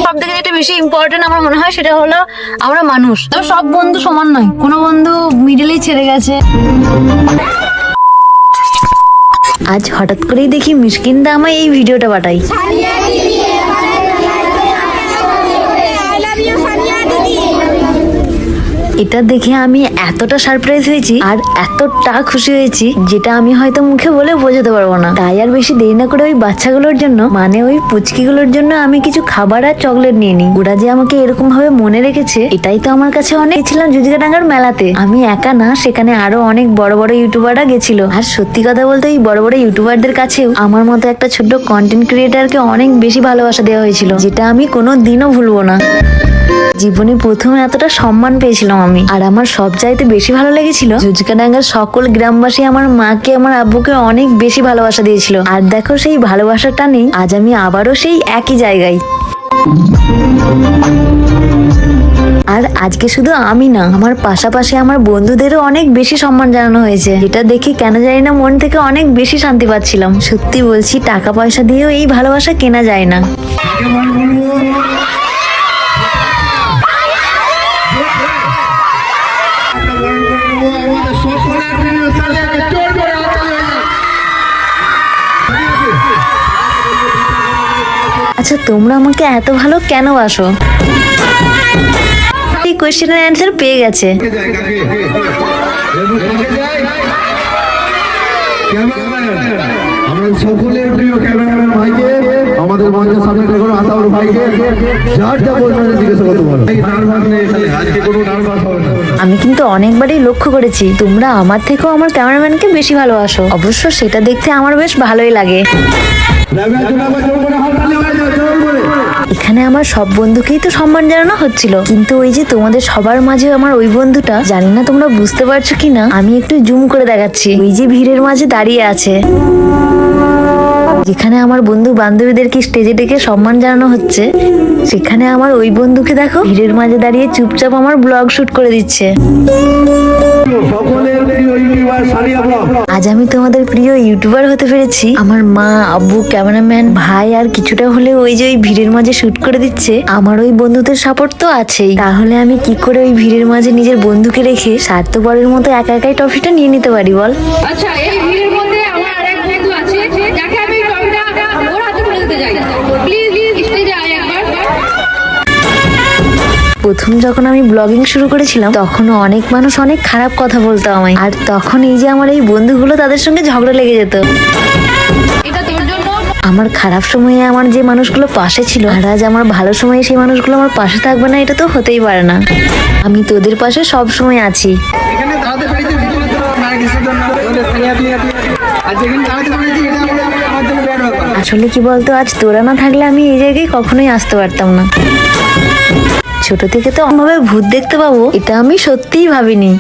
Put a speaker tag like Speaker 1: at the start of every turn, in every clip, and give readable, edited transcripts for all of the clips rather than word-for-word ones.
Speaker 1: সব থেকে যেটা বেশি ইম্পর্টেন্ট আমার মনে হয় সেটা হলো আমরা মানুষ। তবে সব বন্ধু সমান নয়, কোনো বন্ধু মিডলেই ছেড়ে গেছে। আজ হঠাৎ করেই দেখি মিশকিনদা আমায় এই ভিডিওটা পাঠাই। এটা দেখে আমি এতটা সারপ্রাইজ হয়েছি আর এতটা খুশি হয়েছি যেটা আমি হয়তো মুখে বলে বোঝাতে পারবো না। তাই আর বেশি দেরি না করে ওই বাচ্চাগুলোর জন্য মানে ওই পুচকিগুলোর জন্য আমি কিছু খাবার আর চকলেট নিয়ে নিই। ওরা যে আমাকে এরকম ভাবে মনে রেখেছে এটাই তো আমার কাছে অনেক। ছিলাম জুজিকাডাঙ্গার মেলাতে, আমি একা না, সেখানে আরো অনেক বড় বড় ইউটিউবাররা গেছিল। আর সত্যি কথা বলতে এই বড় বড় ইউটিউবারদের কাছেও আমার মতো একটা ছোট্ট কন্টেন্ট ক্রিয়েটারকে অনেক বেশি ভালোবাসা দেওয়া হয়েছিল, যেটা আমি কোনো দিনও ভুলবো না। জীবনে প্রথম এতটা সম্মান পেয়েছিলাম আমি। আর আমার সব চাইতে বেশি ভালো লেগেছিল জুজিকাডাঙ্গার সকল গ্রামবাসী আমার মাকে আমার আব্বুকে অনেক বেশি ভালোবাসা দিয়েছিল। আর দেখো সেই ভালোবাসাটা নেই, আজ আমি আবারও সেই একই জায়গায়। আর আজকে শুধু আমি না, আমার পাশাপাশি আমার বন্ধুদেরও অনেক বেশি সম্মান জানানো হয়েছে, যেটা দেখে কেন জানি না মন থেকে অনেক বেশি শান্তি পাচ্ছিলাম। সত্যি বলছি, টাকা পয়সা দিয়েও এই ভালোবাসা কেনা যায় না। আচ্ছা, তোমরা আমাকে এত ভালো কেন বাসো? এই কোয়েশ্চেনের অ্যান্সার পেয়ে গেছে।
Speaker 2: সকলের প্রিয় ক্যামেরাম্যান ভাইকে, আমাদের মঞ্চের সামনে দেখুন আতাউর ভাইকে, যার যা বলবেন জিজ্ঞেস করতে পারো। আজকে কোনো নার্ভাস হবে না।
Speaker 1: আমি কিন্তু অনেকবারই লক্ষ্য করেছি তোমরা আমার থেকেও আমার ক্যামেরাম্যানকে বেশি ভালোবাসো। অবশ্য সেটা দেখতে আমার বেশ ভালোই লাগে। এখানে আমার সব বন্ধুকেই তো সম্মান জানানো হচ্ছিল, কিন্তু ওই যে তোমাদের সবার মাঝে আমার ওই বন্ধুটা, জানি না তোমরা বুঝতে পারছো কিনা, আমি একটু জুম করে দেখাচ্ছি। ওই যে ভিড়ের মাঝে দাঁড়িয়ে আছে, যেখানে আমার বন্ধু বান্ধবীদেরকে স্টেজে ডেকে সম্মান জানানো হচ্ছে, সেখানে আমার ওই বন্ধুকে দেখো ভিড়ের মাঝে দাঁড়িয়ে চুপচাপ আমার ব্লগ শুট করে দিচ্ছে। আজ আমি তোমাদের প্রিয় ইউটিউবার হতে পেরেছি। আমার মা, আব্বু, ক্যামেরাম্যান, ভাই আর কিছুটা হলেও ওই যে ওই ভিড়ের মাঝে শুট করে দিচ্ছে, আমার ওই বন্ধুদের সাপোর্ট তো আছেই। তাহলে আমি কি করে ওই ভিড়ের মাঝে নিজের বন্ধুকে রেখে স্বার্থপরের মতো একা একাই ট্রফিটা নিয়ে নিতে পারি বল?
Speaker 3: আচ্ছা, এই ভিড়ের মধ্যে আমার আরেক বন্ধু আছে যাকে আমি ট্রফিটা ওর হাতে তুলে দিতে চাই। প্লিজ স্টেজে আয় একবার।
Speaker 1: প্রথম যখন আমি ব্লগিং শুরু করেছিলাম তখন অনেক মানুষ অনেক খারাপ কথা বলতো আমায়, আর তখন এই যে আমার এই বন্ধুগুলো, তাদের সঙ্গে ঝগড়া লেগে যেত।
Speaker 3: এটা তোর জন্য।
Speaker 1: আমার খারাপ সময়ে আমার যে মানুষগুলো পাশে ছিল, আর আজ আমার ভালো সময়ে সেই মানুষগুলো আমার পাশে থাকবে না, এটা তো হতেই পারে না। আমি তোদের পাশে সব সময় আছি। আসলে কি বলতো, আজ তোরা না থাকলে আমি এই জায়গায় কখনোই আসতে পারতাম না। ছোট থেকে তো অন্যভাবে ভূত দেখতে পাবো এটা আমি সত্যিই ভাবিনি।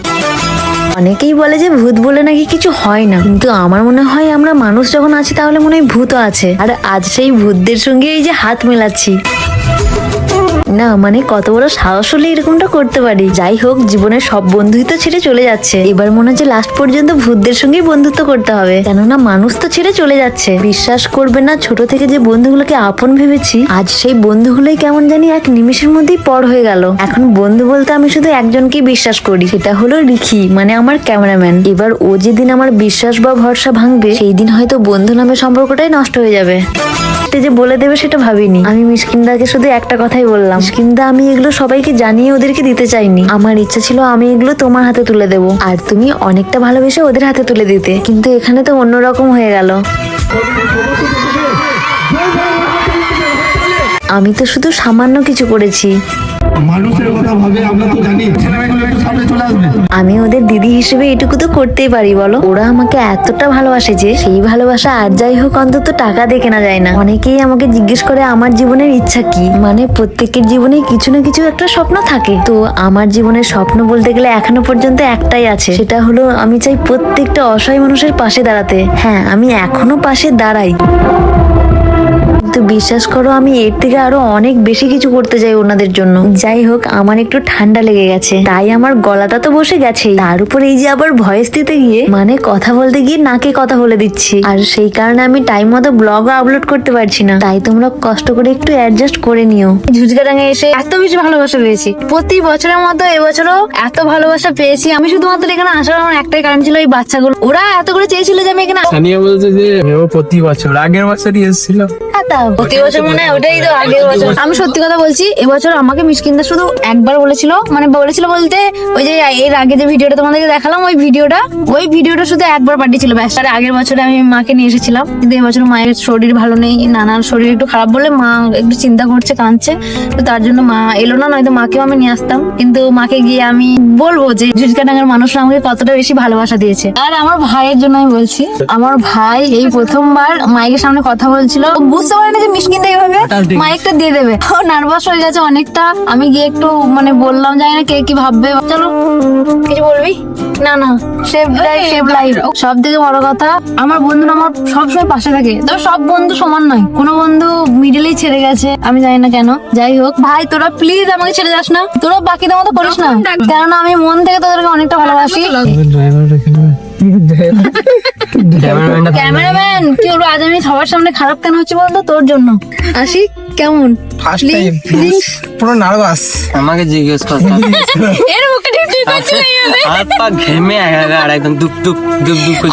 Speaker 1: অনেকেই বলে যে ভূত বলে নাকি কিছু হয় না, কিন্তু আমার মনে হয় আমরা মানুষ যখন আছি তাহলে মনে হয় ভূতও আছে। আর আজ সেই ভূতদের সঙ্গে এই যে হাত মেলাচ্ছি, না মানে কত বড় সাহস হলে এরকমটা করতে পারি। যাই হোক, জীবনের সব বন্ধুই তো ছেড়ে চলে যাচ্ছে, এবার মনে হচ্ছে লাস্ট পর্যন্ত ভূতদের সঙ্গেই বন্ধুত্ব করতে হবে, কেননা মানুষ তো ছেড়ে চলে যাচ্ছে। বিশ্বাস করবে না, ছোট থেকে যে বন্ধুগুলোকে আপন ভেবেছি, আজ সেই বন্ধুগুলোই কেমন জানি এক নিমেষের মধ্যেই পর হয়ে গেল। এখন বন্ধু বলতে আমি শুধু একজনকেই বিশ্বাস করি, সেটা হলো রিখি, মানে আমার ক্যামেরাম্যান। এবার ও যেদিন আমার বিশ্বাস বা ভরসা ভাঙবে, সেই দিন হয়তো বন্ধু নামে সম্পর্কটাই নষ্ট হয়ে যাবে। যে বলে দেবে সেটা ভাবিনি। আমি মিশকিনদাকে শুধু একটা কথাই বললাম, মিশকিনদা আমি এগুলো সবাইকে জানিয়ে ওদেরকে দিতে চাইনি, আমার ইচ্ছা ছিল আমি এগুলো তোমার হাতে তুলে দেবো, আর তুমি অনেকটা ভালোবেসে ওদের হাতে তুলে দিতে। কিন্তু এখানে তো অন্যরকম হয়ে গেল। আমি তো শুধু সামান্য কিছু করেছি।
Speaker 2: মানুষের কথা ভাবে, আমরা তো জানি। ছেলেমেয়েগুলো একটু সামনে চলে আসবে।
Speaker 1: আমি ওদের দিদি হিসেবে এটুকু তো করতেই পারি বলো। ওরা আমাকে এতটা ভালোবাসে যে সেই ভালোবাসা আর যাই হোক অন্তত টাকা দিয়ে কেনা যায় না। অনেকেই আমাকে জিজ্ঞেস করে আমার জীবনের ইচ্ছা কি, মানে প্রত্যেকের জীবনে কিছু না কিছু একটা স্বপ্ন থাকে। তো আমার জীবনের স্বপ্ন বলতে গেলে এখনো পর্যন্ত একটাই আছে, সেটা হলো আমি চাই প্রত্যেকটা অসহায় মানুষের পাশে দাঁড়াতে। হ্যাঁ, আমি এখনো পাশে দাঁড়াই, কিন্তু বিশ্বাস করো আমি এর থেকে আরো অনেক বেশি কিছু করতে চাই ওনাদের জন্য। যাই হোক, আমার একটু ঠান্ডা লেগে গেছে, তাই আমার গলাটা তো বসে গেছে, তার উপর এই যে আবার ভয়েস দিতে গিয়ে মানে কথা বলতে গিয়ে নাকে কথা বলে দিচ্ছি, আর সেই কারণে আমি টাইম মতো ব্লগও আপলোড করতে পারছি না। তাই তোমরা কষ্ট করে একটু অ্যাডজাস্ট করে নিও। ঝুচগাডাঙ্গায় এসে এত বেশি ভালোবাসা পেয়েছি, প্রতি বছরের মতো এবছরও এত ভালোবাসা পেয়েছি। আমি শুধুমাত্র এখানে আসার আমার একটাই কারণ ছিল, ওই বাচ্চাগুলো, ওরা এত করে চেয়েছিল যে আমি এখানে
Speaker 4: সানিয়া বলছে যে ও প্রতি বছর আগের বছরই এসেছিল।
Speaker 1: প্রতি বছর মনে হয় ওটাই তো আগের বছর। আমি সত্যি কথা বলছি, এবছর আমাকে মিশকিনদা শুধু একবার বলেছিল, মানে বলেছিল বলতে ওই যে এর আগে যে ভিডিওটা তোমাদেরকে দেখালাম, ওই ভিডিওটা শুধু একবার পাঠিয়েছিল ব্যাস। আর আগের বছরে আমি মাকে নিয়ে এসেছিলাম, কিন্তু এবছর মায়ের শরীর ভালো নেই, নানার শরীর একটু খারাপ বলে মা একটু চিন্তা করছে, কাঁদছে, তো তার জন্য মা এলো না, নয়তো মাকেও আমি নিয়ে আসতাম। কিন্তু মাকে গিয়ে আমি বলবো যে ঝুচকাডাঙ্গার মানুষরা আমাকে কতটা বেশি ভালোবাসা দিয়েছে। আর আমার ভাইয়ের জন্য আমি বলছি, আমার ভাই এই প্রথমবার মাইকের সামনে কথা বলছিল, ও বুঝতে পারেনি যে মিশকিনদা এইভাবে মাইকটা দিয়ে দেবে, ও নার্ভাস হয়ে গেছে অনেকটা। আমি গিয়ে একটু মানে বললাম, জানি না কে কি ভাববে। চলো, কিছু বলবি? না না, সেভ লাইফ। সব থেকে বড় কথা, আমার বন্ধুরা আমার সবসময় পাশে থাকে, তবে সব বন্ধু সমান নয়, কোনো বন্ধু মিডিলেই ছেড়ে গেছে, আমি জানি না কেন। যাই হোক ভাই, তোরা প্লিজ আমাকে ছেড়ে যাস না, তোরা বাকিদের মতো করিস না, কেননা আমি মন থেকে তোদেরকে অনেকটা ভালোবাসি। ক্যামেরাম্যান কি বলবো, আজ আমি সবার সামনে খারাপ কেন হচ্ছে বলতো? তোর জন্য। আসি, কেমন?
Speaker 4: ফার্স্ট টাইম পুরো নার্ভাস।
Speaker 5: আমাকে জিজ্ঞেস করতে
Speaker 3: এর মুখে ঠিক করছিস
Speaker 5: হাত পা ঘেমে আর একদম দুপ দুপ দুপ দুপ করে